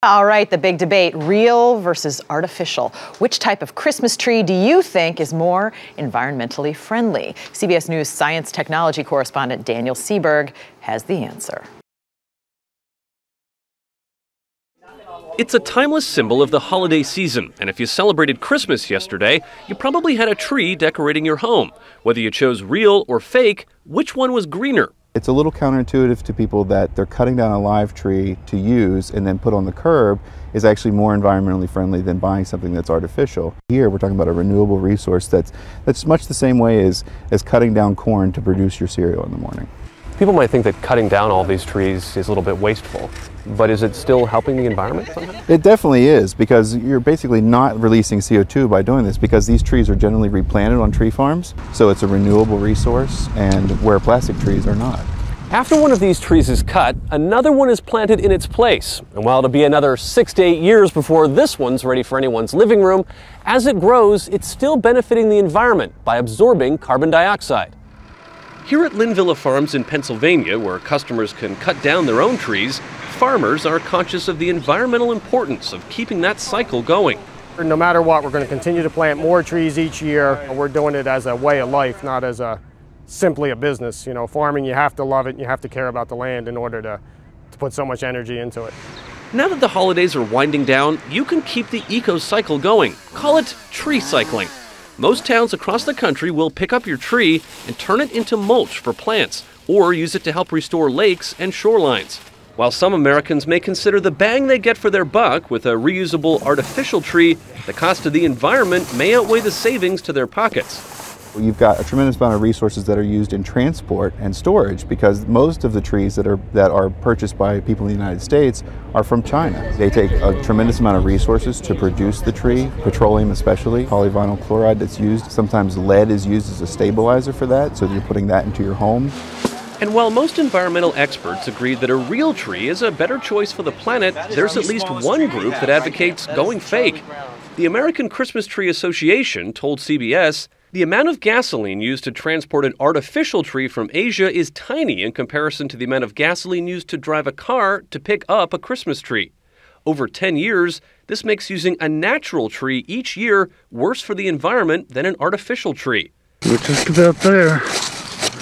All right, the big debate, real versus artificial. Which type of Christmas tree do you think is more environmentally friendly? CBS News science technology correspondent Daniel Sieberg has the answer. It's a timeless symbol of the holiday season, and if you celebrated Christmas yesterday, you probably had a tree decorating your home. Whether you chose real or fake, which one was greener? It's a little counterintuitive to people that they're cutting down a live tree to use and then put on the curb is actually more environmentally friendly than buying something that's artificial. Here we're talking about a renewable resource that's much the same way as cutting down corn to produce your cereal in the morning. People might think that cutting down all these trees is a little bit wasteful, but is it still helping the environment somehow? It definitely is, because you're basically not releasing CO2 by doing this, because these trees are generally replanted on tree farms, so it's a renewable resource, and where plastic trees are not. After one of these trees is cut, another one is planted in its place. And while it'll be another 6 to 8 years before this one's ready for anyone's living room, as it grows, it's still benefiting the environment by absorbing carbon dioxide. Here at Linvilla Farms in Pennsylvania, where customers can cut down their own trees, farmers are conscious of the environmental importance of keeping that cycle going. No matter what, we're going to continue to plant more trees each year. We're doing it as a way of life, not as simply a business. You know, farming, you have to love it and you have to care about the land in order to put so much energy into it. Now that the holidays are winding down, you can keep the eco-cycle going. Call it tree cycling. Most towns across the country will pick up your tree and turn it into mulch for plants, or use it to help restore lakes and shorelines. While some Americans may consider the bang they get for their buck with a reusable artificial tree, the cost to the environment may outweigh the savings to their pockets. You've got a tremendous amount of resources that are used in transport and storage, because most of the trees that are purchased by people in the United States are from China. They take a tremendous amount of resources to produce the tree, petroleum especially, polyvinyl chloride that's used. Sometimes lead is used as a stabilizer for that, so you're putting that into your home. And while most environmental experts agree that a real tree is a better choice for the planet, there's at least one group that advocates going fake. The American Christmas Tree Association told CBS, the amount of gasoline used to transport an artificial tree from Asia is tiny in comparison to the amount of gasoline used to drive a car to pick up a Christmas tree. Over 10 years, this makes using a natural tree each year worse for the environment than an artificial tree. We're just about there.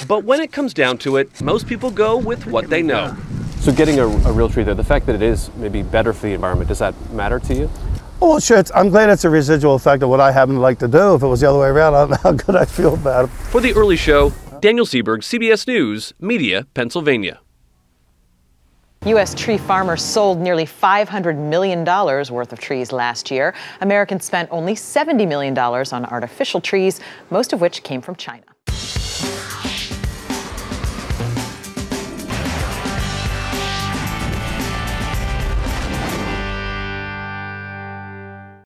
But when it comes down to it, most people go with what they know. So getting a real tree there, the fact that it is maybe better for the environment, does that matter to you? Well, sure, I'm glad it's a residual effect of what I happen to like to do. If it was the other way around, I don't know how good I'd feel about it. For The Early Show, Daniel Sieberg, CBS News, Media, Pennsylvania. U.S. tree farmers sold nearly $500 million worth of trees last year. Americans spent only $70 million on artificial trees, most of which came from China.